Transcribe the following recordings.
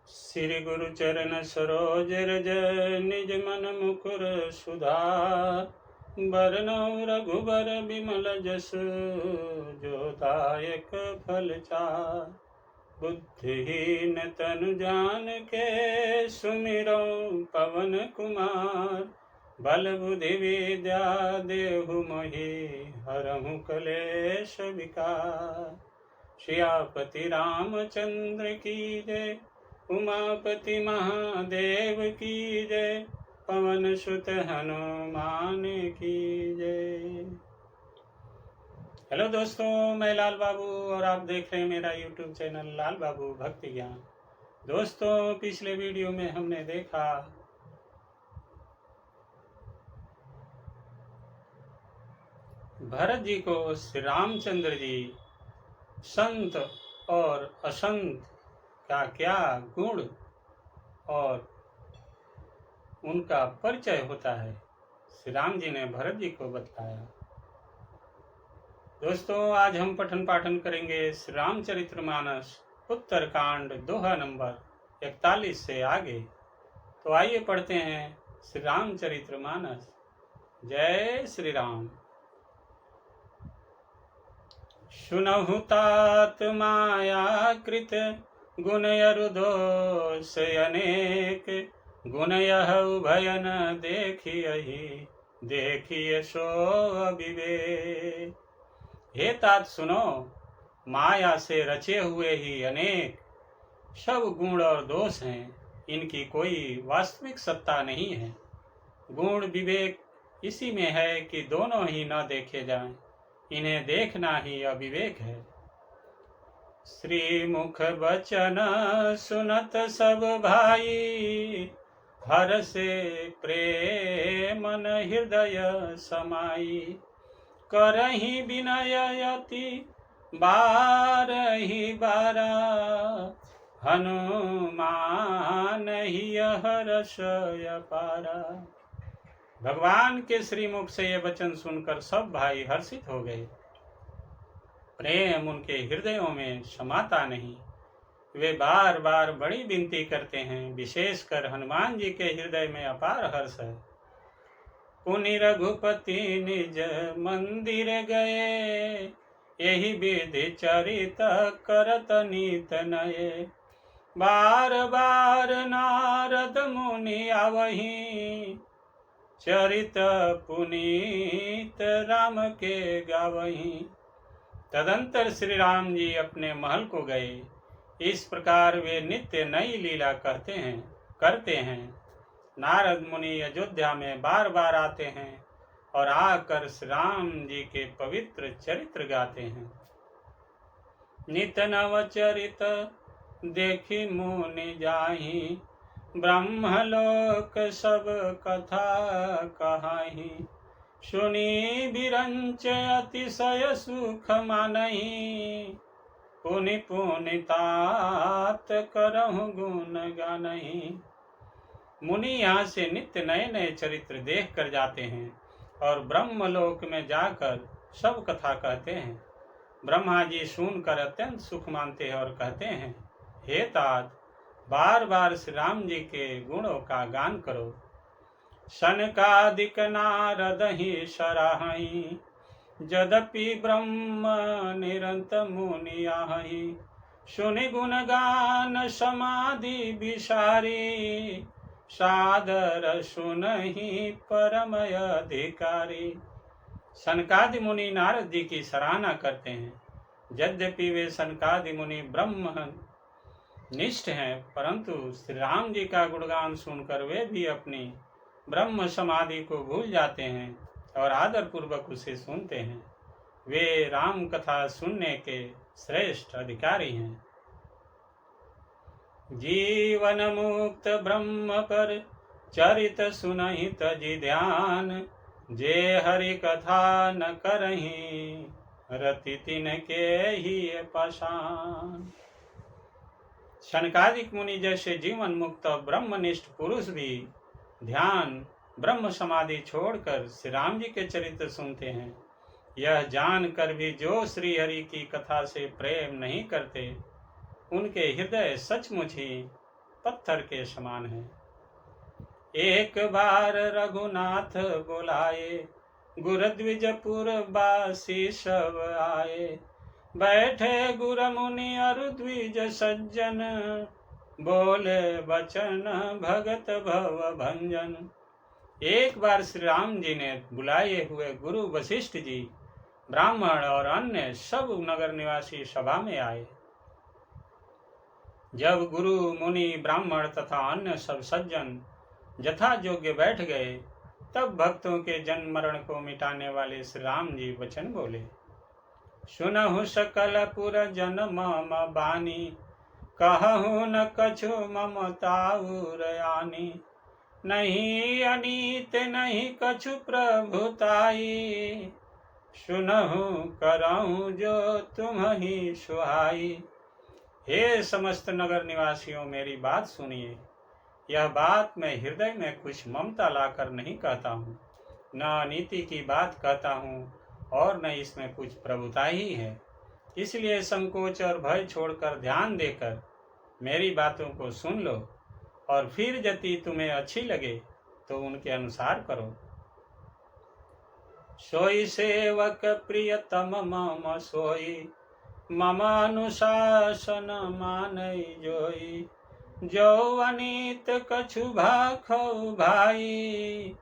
श्री गुरु चरण सरोज रज निज मन मुकुर सुधार। बरनउँ रघुबर बिमल जसु जो दायक फल चार। बुद्धिहीन तनु जानिके सुमिरौं पवन कुमार। बल बुद्धि विद्या देहु मोहि हरहु कलेश विकार। सियापति रामचंद्र की जय, उमापति महादेव की जय, पवन सुत हनुमान की जय। हेलो दोस्तों, मैं लाल बाबू और आप देख रहे हैं मेरा यूट्यूब चैनल लाल बाबू भक्ति ज्ञान। दोस्तों, पिछले वीडियो में हमने देखा भरत जी को श्री रामचंद्र जी संत और असंत का क्या गुण और उनका परिचय होता है, श्री राम जी ने भरत जी को बताया। दोस्तों, आज हम पठन पाठन करेंगे श्री रामचरितमानस उत्तरकांड दोहा नंबर 41 से आगे। तो आइए पढ़ते हैं श्री रामचरितमानस। जय श्री राम। सुनहु तात माया कृत गुण अरु दोष अनेक। गुण यह उभय न देखियहि, देखिए सो अविवेक। हे तात सुनो, माया से रचे हुए ही अनेक सब गुण और दोष हैं, इनकी कोई वास्तविक सत्ता नहीं है। गुण विवेक इसी में है कि दोनों ही न देखे जाएं, इन्हें देखना ही अविवेक है। श्री मुख बचन सुनत सब भाई, हर से प्रेमन हृदय समाई। करहि विनय अति बारहि बारा, हनुमान ही हर्ष अपारा। भगवान के श्रीमुख से ये वचन सुनकर सब भाई हर्षित हो गए। प्रेम उनके हृदयों में समाता नहीं। वे बार बार बड़ी विनती करते हैं। विशेषकर हनुमान जी के हृदय में अपार हर्ष है। पुनि रघुपति निज मंदिर गए, यही विधि चरित करत नीत नये। बार बार नारद मुनि आवहीं, चरित पुनीत राम के गावहीं। तदंतर श्री राम जी अपने महल को गए। इस प्रकार वे नित्य नई लीला करते हैं। नारद मुनि अयोध्या में बार बार आते हैं और आकर श्री राम जी के पवित्र चरित्र गाते हैं। नित नव चरित देखी मुनि जाहि, ब्रह्मलोक सब कथा कहाहि। सुनी बिरंच अतिशय सुख मानहि, पुनि पुनि तात करहु गुण गानहि। मुनि यहाँ से नित्य नए नए चरित्र देख कर जाते हैं और ब्रह्मलोक में जाकर सब कथा कहते हैं। ब्रह्मा जी सुनकर अत्यंत सुख मानते हैं और कहते हैं, हे तात, बार बार श्री राम जी के गुणों का गान करो। सनकादिक नारद ही सराहि, यद्यपि ब्रह्म निरंत मुनि आहि। सुनि गुण गान समाधि विसारी, सादर सुनहि परम अधिकारी। सनकादि मुनि नारद जी की सराहना करते हैं। यद्यपि वे सनकादि मुनि ब्रह्म निष्ठ हैं, परंतु श्री राम जी का गुणगान सुनकर वे भी अपनी ब्रह्म समाधि को भूल जाते हैं और आदर पूर्वक उसे सुनते हैं। वे राम कथा सुनने के श्रेष्ठ अधिकारी हैं। जीवन मुक्त ब्रह्म पर चरित सुनहि तजि ध्यान। जे हरि कथा न करहि, रति तिनके ही पाषाण। सनकादिक मुनि जैसे जीवन मुक्त ब्रह्मनिष्ठ पुरुष भी ध्यान ब्रह्म समाधि छोड़कर श्री राम जी के चरित्र सुनते हैं। यह जानकर भी जो श्री हरि की कथा से प्रेम नहीं करते, उनके हृदय सचमुच ही पत्थर के समान है। एक बार रघुनाथ बुलाए, गुरद्विजपुर बासी सब आए। बैठे गुर मुनि अरु द्विज सज्जन, बोले बचन भगत भव भंजन। एक बार श्री राम जी ने बुलाए हुए गुरु वशिष्ठ जी, ब्राह्मण और अन्य सब नगर निवासी सभा में आए। जब गुरु मुनि ब्राह्मण तथा अन्य सब सज्जन यथा योग्य बैठ गए, तब भक्तों के जन्म मरण को मिटाने वाले श्री राम जी वचन बोले। सुनहु सकल पुर जन मम बानी, कहूँ न कछु ममताउर आनी। नहीं अनीत नहीं कछु प्रभुताई, सुनहु करऊँ जो तुम ही सुहाई। हे समस्त नगर निवासियों, मेरी बात सुनिए। यह बात मैं हृदय में कुछ ममता लाकर नहीं कहता हूँ, न नीति की बात कहता हूँ और न इसमें कुछ प्रभुता ही है। इसलिए संकोच और भय छोड़कर ध्यान देकर मेरी बातों को सुन लो और फिर यदि तुम्हें अच्छी लगे तो उनके अनुसार करो। सोई सेवक प्रियतम मम सोई, मम अनुशासन मानई जोई। जो अनीत कछु भाखौ भाई,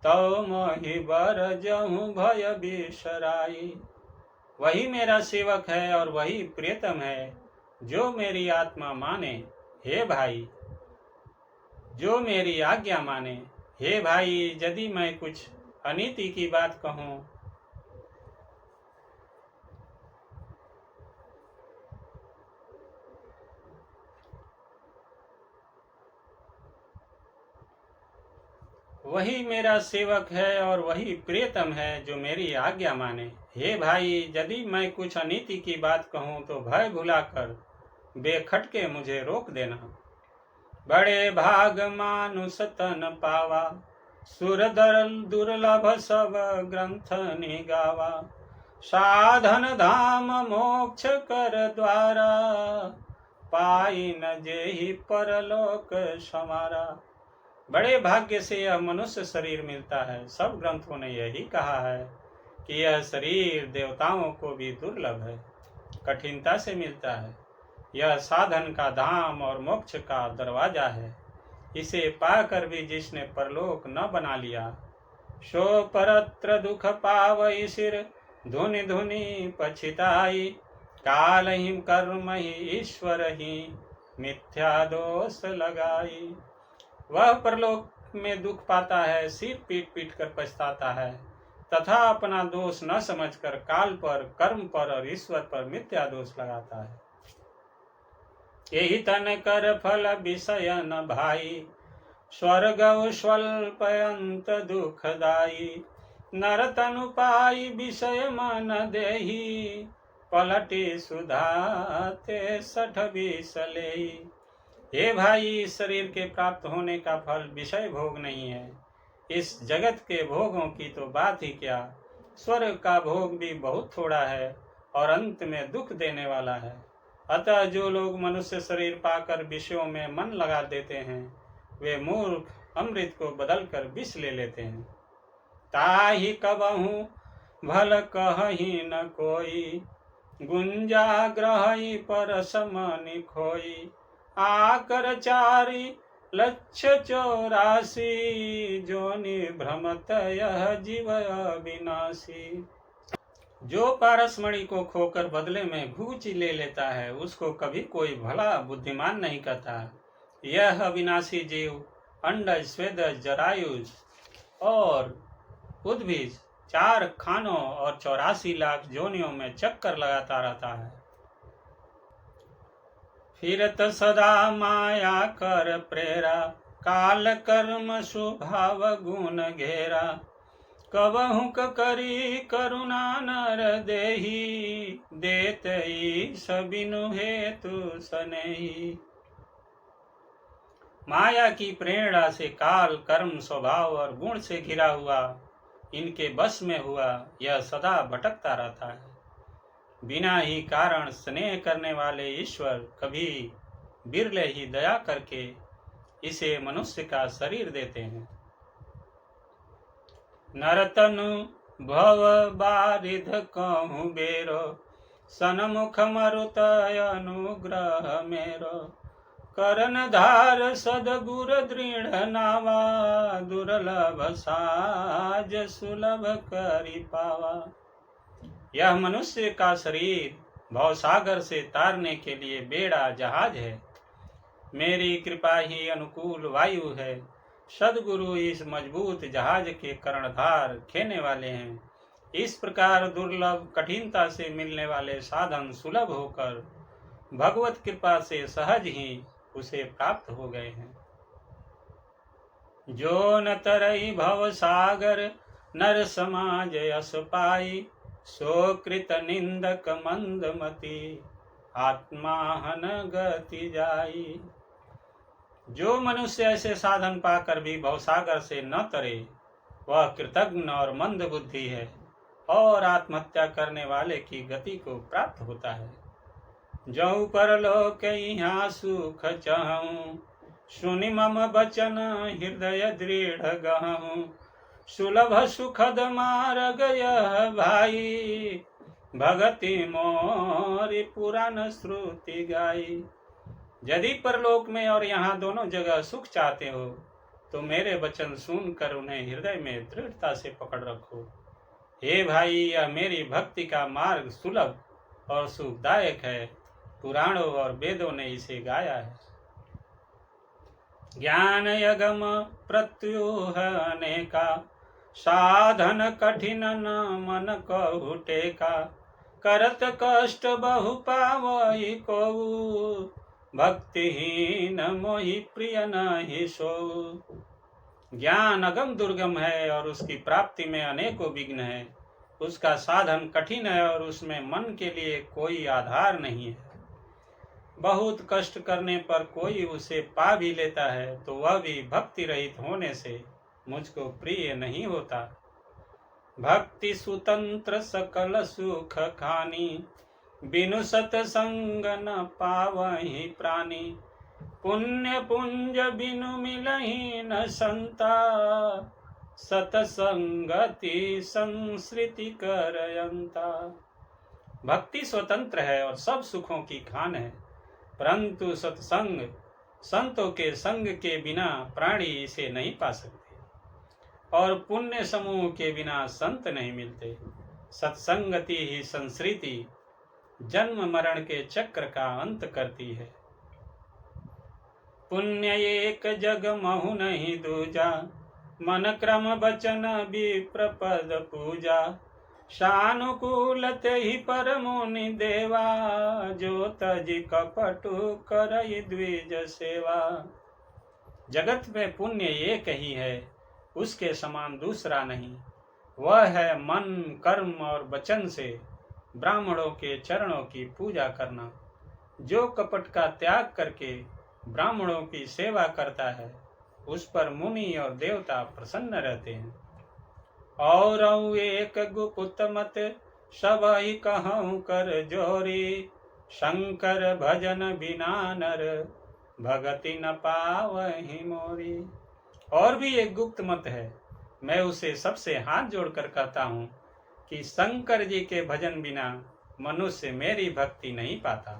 तो मोहि बर जहूँ भय बिसराई। वही मेरा सेवक है और वही प्रियतम है जो मेरी आत्मा माने। हे भाई, जो मेरी आज्ञा माने। हे भाई, यदि मैं कुछ अनीति की बात कहूँ वही मेरा सेवक है और वही प्रियतम है जो मेरी आज्ञा माने। हे भाई, यदि मैं कुछ अनीति की बात कहूँ तो भय भुलाकर बेखटके मुझे रोक देना। बड़े भाग मानुष तन पावा, सुर दुर्लभ सब ग्रंथ निगावा। साधन धाम मोक्ष कर द्वारा, पाई न जेहि परलोक समारा। बड़े भाग्य से यह मनुष्य शरीर मिलता है। सब ग्रंथों ने यही कहा है कि यह शरीर देवताओं को भी दुर्लभ है, कठिनता से मिलता है। यह साधन का धाम और मोक्ष का दरवाजा है। इसे पाकर भी जिसने परलोक न बना लिया, सो परत्र दुख पावई सिर धुनि धुनि पछिताई। काल हिम कर्म ही ईश्वर ही मिथ्या दोष लगाई। वह परलोक में दुख पाता है, सिर पीट पीट कर पछताता है तथा अपना दोष न समझकर काल पर, कर्म पर और ईश्वर पर मिथ्या दोष लगाता है। यही तन कर फल विषय न भाई, स्वर्ग स्वल्पयंत दुखदाई। नर तनु पाई विषय मन देही, पलटी सुधाते 60 लेई। हे भाई, इस शरीर के प्राप्त होने का फल विषय भोग नहीं है। इस जगत के भोगों की तो बात ही क्या, स्वर्ग का भोग भी बहुत थोड़ा है और अंत में दुख देने वाला है। अतः जो लोग मनुष्य शरीर पाकर विषयों में मन लगा देते हैं, वे मूर्ख अमृत को बदलकर विष ले लेते हैं। ताहि कबहु भल कहि न कोई, गुंजा ग्रही पर समनि खोई। आकर 4,84,00,000 जोनि भ्रमत यह जीव अविनाशी। जो पारसमणि को खोकर बदले में घूच ले लेता है, उसको कभी कोई भला बुद्धिमान नहीं कहता। यह अविनाशी जीव अंडज, स्वेदज, जरायुज और उद्भिज 4 खानों और 84 लाख जोनियों में चक्कर लगाता रहता है। फिरत सदा माया कर प्रेरा, काल कर्म स्वभाव गुण घेरा। कबहुक करी करुणा नर देही, देतई सबिनु हेतु सनेही। माया की प्रेरणा से काल, कर्म, स्वभाव और गुण से घिरा हुआ, इनके बस में हुआ, यह सदा भटकता रहता है। बिना ही कारण स्नेह करने वाले ईश्वर कभी बिरले ही दया करके इसे मनुष्य का शरीर देते हैं। नरतनु भव बारिध कहूँ बेरो, सनमुख मरुत अनुग्रह मेरो। करनधार सदगुर दृढ़ नावा, दुर्लभ साज सुलभ करि पावा। यह मनुष्य का शरीर भवसागर से तारने के लिए बेड़ा जहाज है। मेरी कृपा ही अनुकूल वायु है। सदगुरु इस मजबूत जहाज के कर्णधार खेने वाले हैं। इस प्रकार दुर्लभ कठिनता से मिलने वाले साधन सुलभ होकर भगवत कृपा से सहज ही उसे प्राप्त हो गए हैं। जो न तरई भव सागर नर समाज यस पाई, सो कृत निंदक मंदमती आत्माहन गति जाई। जो मनुष्य ऐसे साधन पाकर भी भवसागर से न तरे, वह कृतघ्न और मंद बुद्धि है और आत्महत्या करने वाले की गति को प्राप्त होता है। जऊ परलोक यहाँ सुख चहूँ, सुनि मम बचन हृदय दृढ़ गहूँ। सुलभ सुखद मार्ग यह भाई, भगति मोरी पुराण श्रुति गाई। यदि परलोक में और यहाँ दोनों जगह सुख चाहते हो तो मेरे वचन सुनकर उन्हें हृदय में दृढ़ता से पकड़ रखो। हे भाई, यह मेरी भक्ति का मार्ग सुलभ और सुखदायक है। पुराणों और वेदों ने इसे गाया है। ज्ञान यगम प्रत्युह अनेका, साधन कठिन न मन कहु टेका। करत कष्ट बहु पावई कोउ, भक्तिहीन मोहि प्रिय नहि सोउ। ज्ञान अगम दुर्गम है और उसकी प्राप्ति में अनेकों विघ्न है। उसका साधन कठिन है और उसमें मन के लिए कोई आधार नहीं है। बहुत कष्ट करने पर कोई उसे पा भी लेता है तो वह भी भक्ति रहित होने से मुझको प्रिय नहीं होता। भक्ति स्वतंत्र सकल सुख खानी, बिनु सतसंग न पावहि प्राणी। पुण्य पुंज बिनु मिलहि न संता, सतसंगति संसृति करयंता। भक्ति स्वतंत्र है और सब सुखों की खान है, परंतु सत्संग संतों के संग के बिना प्राणी इसे नहीं पा सकते और पुण्य समूह के बिना संत नहीं मिलते। सत्संगति ही संसृति जन्म मरण के चक्र का अंत करती है। पुण्य एक जग महु नहीं दूजा, मन क्रम बचन विप्र पद पूजा। सानुकूलते ही परमुनि देवा, जो तजि कपटु करई द्विज सेवा। जगत में पुण्य एक ही है, उसके समान दूसरा नहीं। वह है मन कर्म और वचन से ब्राह्मणों के चरणों की पूजा करना। जो कपट का त्याग करके ब्राह्मणों की सेवा करता है, उस पर मुनि और देवता प्रसन्न रहते हैं। और एक गुप्त मत सबहि कहूँ कर जोरी, शंकर भजन बिना नर भगति न पावहि मोरी। और भी एक गुप्त मत है, मैं उसे सबसे हाथ जोड़कर कहता हूँ कि शंकर जी के भजन बिना मनुष्य मेरी भक्ति नहीं पाता।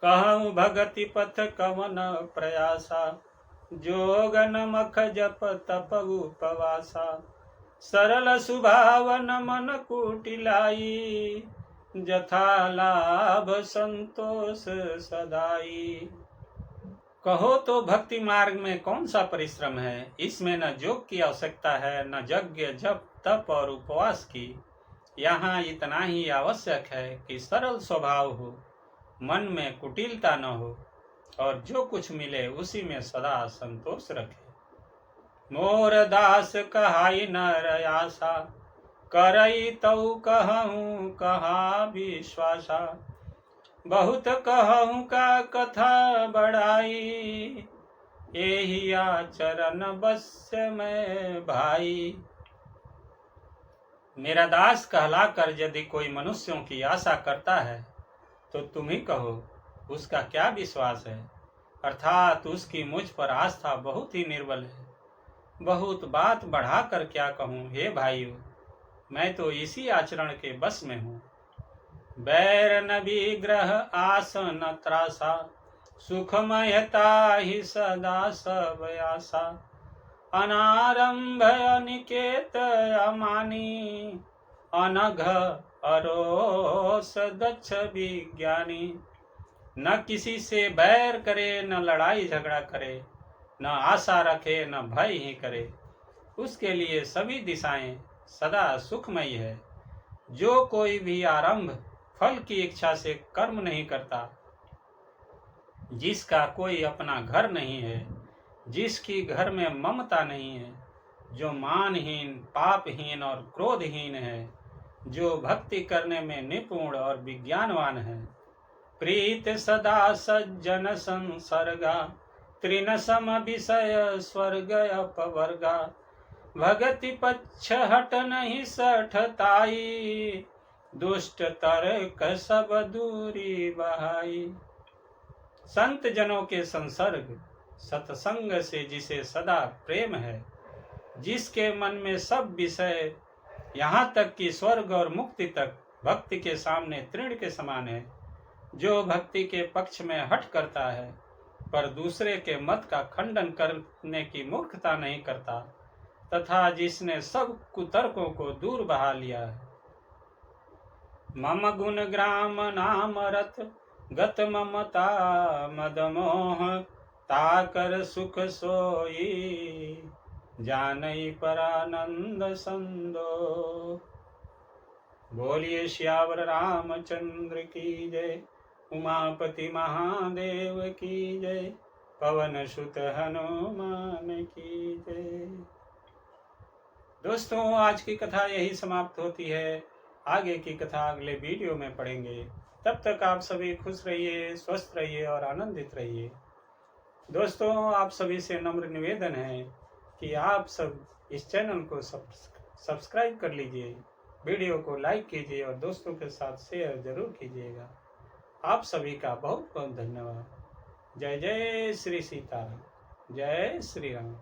कहूँ भगति पथ कवन प्रयासा, जोगन मख जप तप उपवासा। सरल सुभावन मन कुटिलाई, जथा लाभ संतोष सदाई। कहो तो भक्ति मार्ग में कौन सा परिश्रम है। इसमें न योग की आवश्यकता है, न यज्ञ जप तप और उपवास की। यहाँ इतना ही आवश्यक है कि सरल स्वभाव हो, मन में कुटिलता न हो और जो कुछ मिले उसी में सदा संतोष रखे। मोर दास कहाई नर आशा, करई तऊ कहूँ कहा विश्वासा। बहुत कहूँ का कथा बढ़ाई, एहि आचरण बस्य में भाई। मेरा दास कहलाकर यदि कोई मनुष्यों की आशा करता है तो तुम ही कहो उसका क्या विश्वास है। अर्थात उसकी मुझ पर आस्था बहुत ही निर्बल है। बहुत बात बढ़ाकर क्या कहूँ हे भाइयों, मैं तो इसी आचरण के बस में हूँ। बैर न विग्रह आस न त्रासा, सुखमयता ही सदा सब आशा। अनारंभ अनिकेत अमानी, अनघ अरोस दक्ष विज्ञानी। न किसी से बैर करे, न लड़ाई झगड़ा करे, न आशा रखे, न भय ही करे। उसके लिए सभी दिशाएं सदा सुखमयी है। जो कोई भी आरंभ फल की इच्छा से कर्म नहीं करता, जिसका कोई अपना घर नहीं है, जिसकी घर में ममता नहीं है, जो मानहीन, पापहीन और क्रोधहीन है, जो भक्ति करने में निपुण और विज्ञानवान है। प्रीत सदा सज्जन संसर्गा, त्रिन सम विषय स्वर्ग अपवर्गा। भगति पक्ष हट नहीं सठताई, दुष्ट तर्क सब दूरी बहाई। संत जनों के संसर्ग, सत्संग से जिसे सदा प्रेम है, जिसके मन में सब विषय यहाँ तक कि स्वर्ग और मुक्ति तक भक्ति के सामने तृण के समान है, जो भक्ति के पक्ष में हट करता है पर दूसरे के मत का खंडन करने की मूर्खता नहीं करता, तथा जिसने सब कुतर्कों को दूर बहा लिया है। मम गुण ग्राम नाम रत गत ममता मद मोह, ताकर सुख सोई जानई परानंद संदो। बोलिए श्यावर रामचंद्र की जय, उमापति महादेव की जय, पवन सुत हनुमान की जय। दोस्तों, आज की कथा यही समाप्त होती है। आगे की कथा अगले वीडियो में पढ़ेंगे। तब तक आप सभी खुश रहिए, स्वस्थ रहिए और आनंदित रहिए। दोस्तों, आप सभी से नम्र निवेदन है कि आप सब इस चैनल को सब्सक्राइब कर लीजिए, वीडियो को लाइक कीजिए और दोस्तों के साथ शेयर जरूर कीजिएगा। आप सभी का बहुत बहुत धन्यवाद। जय जय श्री सीताराम, जय श्री राम।